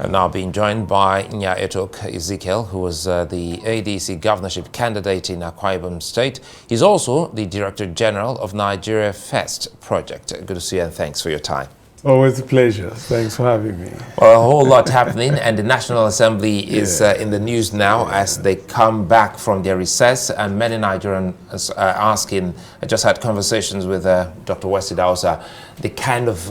I'm now being joined by Etok Ezekiel, who was the ADC governorship candidate in Akwa Ibom State. He's also the Director General of Nigeria First Project. Good to see you and thanks for your time. Always a pleasure. Thanks for having me. Well, a whole lot happening, and the National Assembly is in the news now as they come back from their recess, and many Nigerians are asking. I just had conversations with Dr. Wesley Dausa, the kind of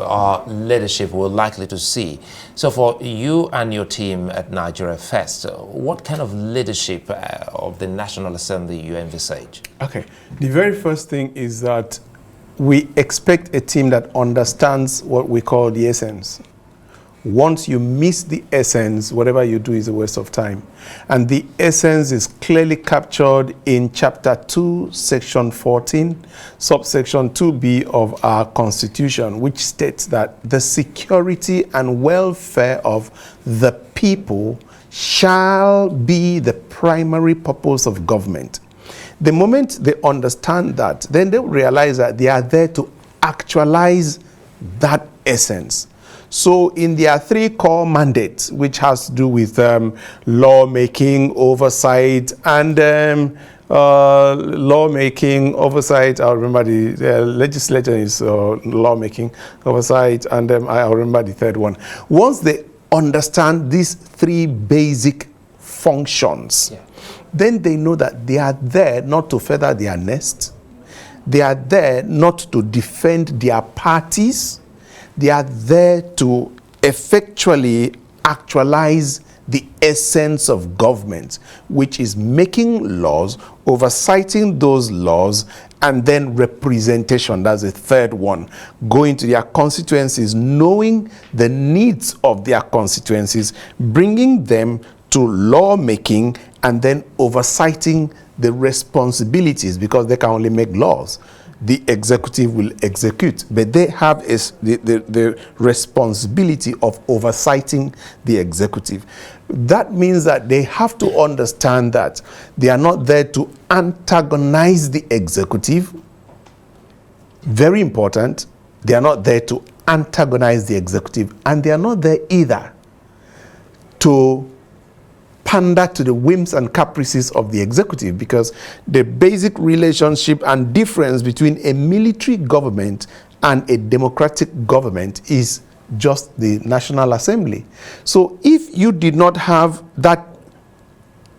leadership we're likely to see. So for you and your team at Nigeria First, what kind of leadership of the National Assembly you envisage? Okay. The very first thing is that we expect a team that understands what we call the essence. Once you miss the essence, whatever you do is a waste of time. And the essence is clearly captured in Chapter 2, Section 14, subsection 2B of our Constitution, which states that the security and welfare of the people shall be the primary purpose of government. The moment they understand that, then they will realize that they are there to actualize that essence. So in their three core mandates, which has to do with lawmaking, oversight, and lawmaking, oversight, I remember the legislature is lawmaking, oversight, and I remember the third one. Once they understand these three basic functions, then they know that they are there not to feather their nest. They are there not to defend their parties. They are there to effectually actualize the essence of government, which is making laws, oversighting those laws, and then representation. That's the third one. Going to their constituencies, knowing the needs of their constituencies, bringing them to lawmaking, and then oversighting the responsibilities, because they can only make laws. The executive will execute, but they have the responsibility of oversighting the executive. That means that they have to understand that they are not there to antagonize the executive. Very important. They are not there to antagonize the executive, and they are not there either to pander to the whims and caprices of the executive, because the basic relationship and difference between a military government and a democratic government is just the National Assembly. So if you did not have that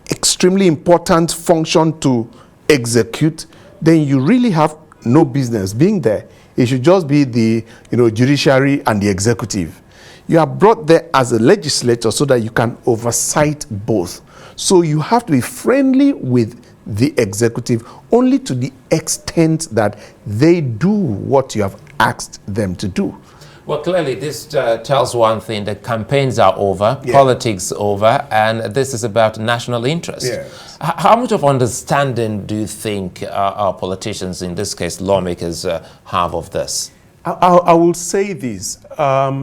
extremely important function to execute, then you really have no business being there. It should just be the judiciary and the executive. You are brought there as a legislator so that you can oversight both. So you have to be friendly with the executive only to the extent that they do what you have asked them to do. Well, clearly this tells one thing: the campaigns are over, politics over, and this is about national interest. Yes. How much of understanding do you think our politicians, in this case lawmakers, have of this? I will say this.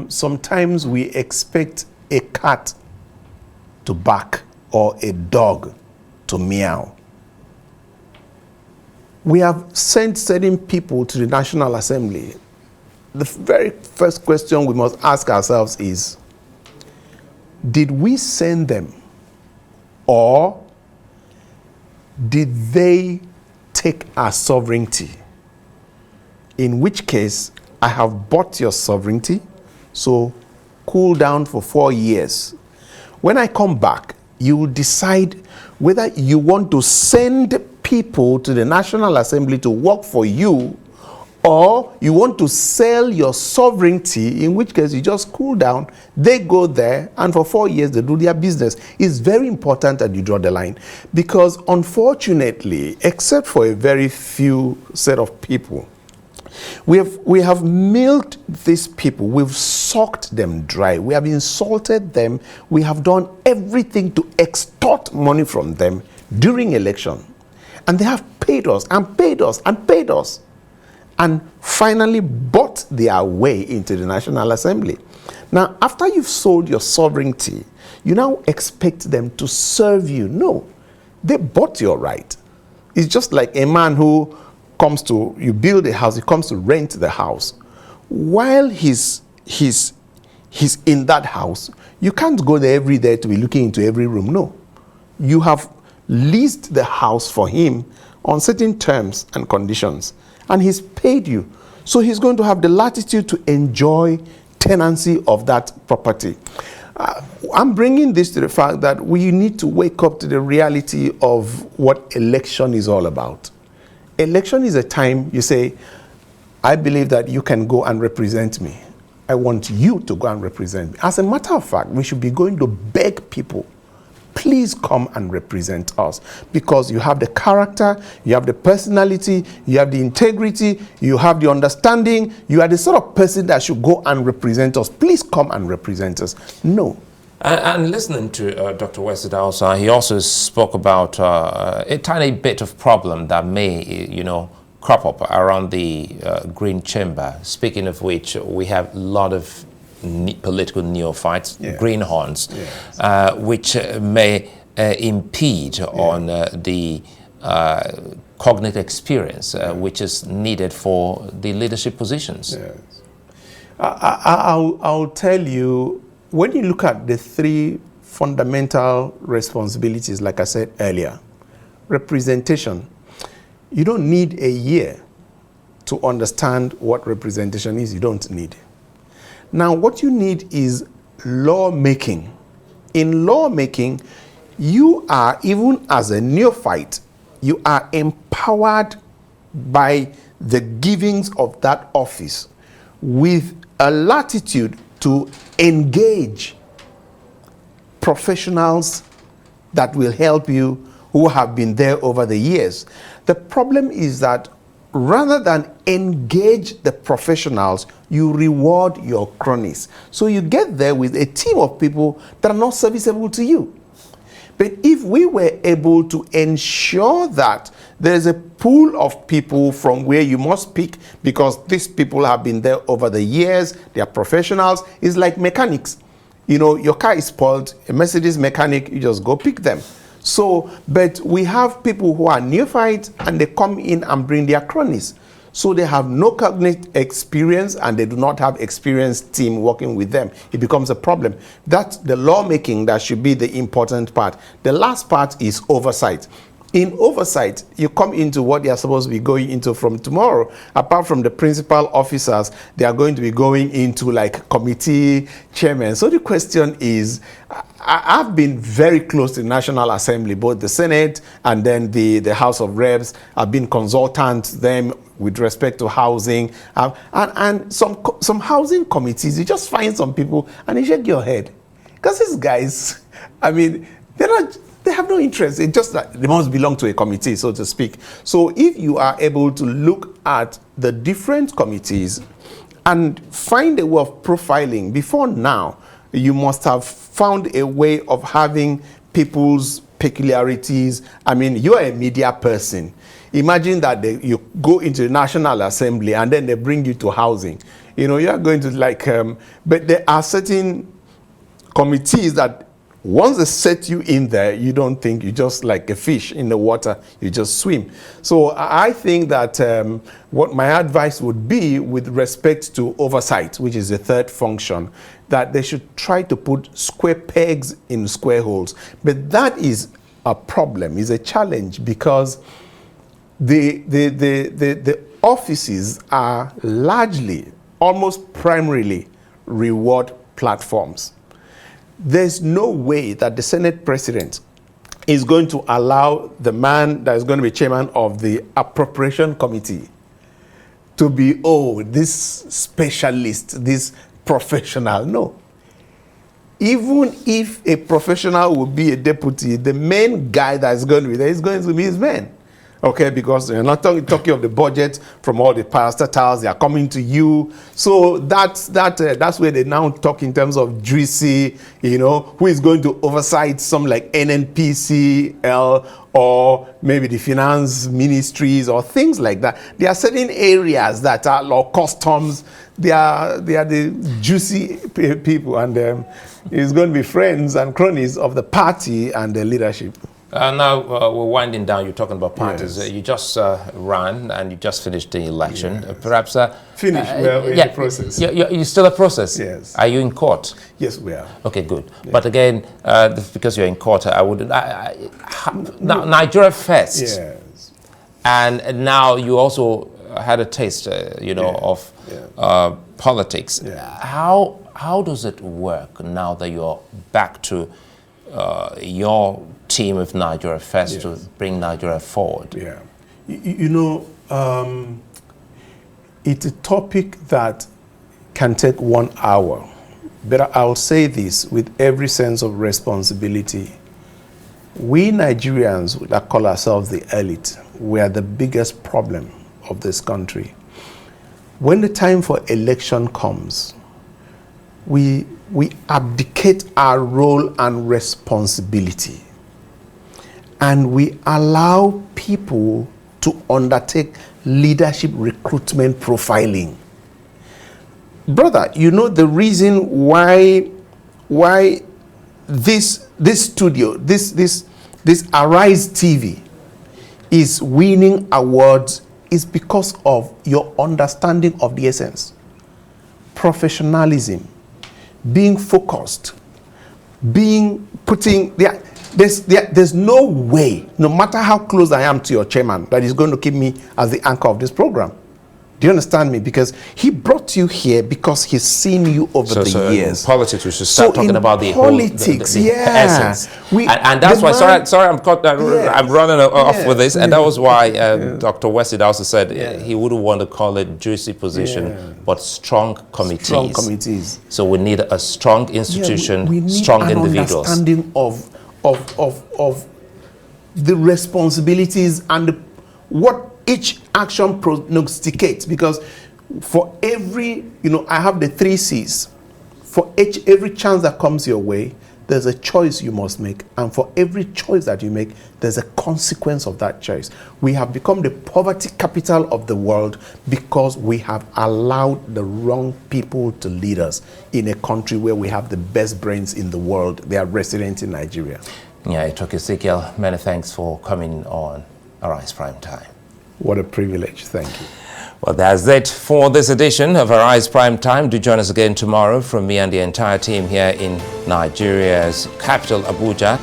Sometimes we expect a cat to bark or a dog to meow. We have sent certain people to the National Assembly. The very first question we must ask ourselves is, did we send them, or did they take our sovereignty? In which case, I have bought your sovereignty, so cool down for 4 years. When I come back, you will decide whether you want to send people to the National Assembly to work for you, or you want to sell your sovereignty, in which case you just cool down, they go there, and for 4 years they do their business. It's very important that you draw the line, because unfortunately, except for a very few set of people, we have milked these people. We've sucked them dry. We have insulted them. We have done everything to extort money from them during election. And they have paid us and paid us and paid us, and finally bought their way into the National Assembly. Now, after you've sold your sovereignty, you now expect them to serve you. No, they bought your right. It's just like a man who you build a house, he comes to rent the house. While he's he's in that house. You can't go there every day to be looking into every room. No. You have leased the house for him on certain terms and conditions, and he's paid you. So he's going to have the latitude to enjoy tenancy of that property. I'm bringing this to the fact that we need to wake up to the reality of what election is all about. Election is a time you say, I believe that you can go and represent me. I want you to go and represent me. As a matter of fact, we should be going to beg people, please come and represent us, because you have the character, you have the personality, you have the integrity, you have the understanding, you are the sort of person that should go and represent us. Please come and represent us. No. And listening to Dr. Wesley also, he also spoke about a tiny bit of problem that may, crop up around the Green Chamber, speaking of which we have a lot of political neophytes, greenhorns, which may impede on the cognitive experience which is needed for the leadership positions. Yes. I'll tell you, when you look at the three fundamental responsibilities, like I said earlier, representation, you don't need a year to understand what representation is. You don't need it. Now, what you need is lawmaking. In lawmaking, you are, even as a neophyte, you are empowered by the givings of that office with a latitude to engage professionals that will help you, who have been there over the years. The problem is that rather than engage the professionals, you reward your cronies. So you get there with a team of people that are not serviceable to you. But if we were able to ensure that there's a pool of people from where you must pick, because these people have been there over the years, they are professionals, it's like mechanics. Your car is spoiled, a Mercedes mechanic, you just go pick them. So, but we have people who are neophytes and they come in and bring their cronies. So they have no cognitive experience and they do not have experienced team working with them. It becomes a problem. That's the lawmaking that should be the important part. The last part is oversight. In oversight, you come into what they are supposed to be going into from tomorrow. Apart from the principal officers, they are going to be going into like committee chairmen. So the question is, I've been very close to the National Assembly, both the Senate and then the House of Reps. I've been consultant to them with respect to housing. And some housing committees, you just find some people and you shake your head. Because these guys, they have no interest. It's just that they must belong to a committee, so to speak. So if you are able to look at the different committees and find a way of profiling, before now, you must have found a way of having people's peculiarities. You're a media person. Imagine that you go into the National Assembly and then they bring you to housing. You're going to but there are certain committees that once they set you in there, you don't think, you're just like a fish in the water, you just swim. So I think that what my advice would be with respect to oversight, which is the third function, that they should try to put square pegs in square holes. But that is a problem, is a challenge, because the offices are largely, almost primarily, reward platforms. There's no way that the Senate president is going to allow the man that is going to be chairman of the appropriation committee to be, this specialist, this professional. No. Even if a professional would be a deputy, the main guy that is going to be there is going to be his man. Okay, because you're not talking of the budget from all the parastatals, they are coming to you. So that's where they now talk in terms of juicy, who is going to oversight some like NNPCL or maybe the finance ministries or things like that. There are certain areas that are law customs. They are the juicy people, and it's going to be friends and cronies of the party and the leadership. Now we're winding down. You're talking about parties. Yes. You just ran and you just finished the election. Yes. Perhaps Finished. We're in the process. You're still a process. Yes. Are you in court? Yes, we are. Okay, good. Yeah. But again, because you're in court, I would now Nigeria first. Yes. And now you also had a taste, of politics. Yeah. How does it work now that you're back to your team of Nigeria first to bring Nigeria forward? Yeah. It's a topic that can take 1 hour. But I'll say this with every sense of responsibility. We Nigerians that call ourselves the elite, we are the biggest problem of this country. When the time for election comes, we abdicate our role and responsibility, and we allow people to undertake leadership recruitment profiling. Brother, you know the reason why this studio, this Arise TV is winning awards is because of your understanding of the essence, professionalism, being focused, there's no way, no matter how close I am to your chairman, that is going to keep me as the anchor of this program. Do you understand me? Because he brought you here because he's seen you over the years. In politics, we should start talking about the politics, whole, the essence. And that's why, sorry, I'm running off with this, and that was why Dr. Wesley also said he wouldn't want to call it juicy position, but strong committees. Strong committees. So we need a strong institution, we need strong an individuals. Understanding of the responsibilities and what each action prognosticates, because for every, I have the 3 C's. For every chance that comes your way, there's a choice you must make. And for every choice that you make, there's a consequence of that choice. We have become the poverty capital of the world because we have allowed the wrong people to lead us in a country where we have the best brains in the world. They are resident in Nigeria. Yeah, Etok Ezekiel, many thanks for coming on Arise Prime Time. What a privilege. Thank you. Well, that's it for this edition of Arise Prime Time. Do join us again tomorrow from me and the entire team here in Nigeria's capital, Abuja.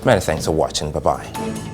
Many thanks for watching. Bye-bye.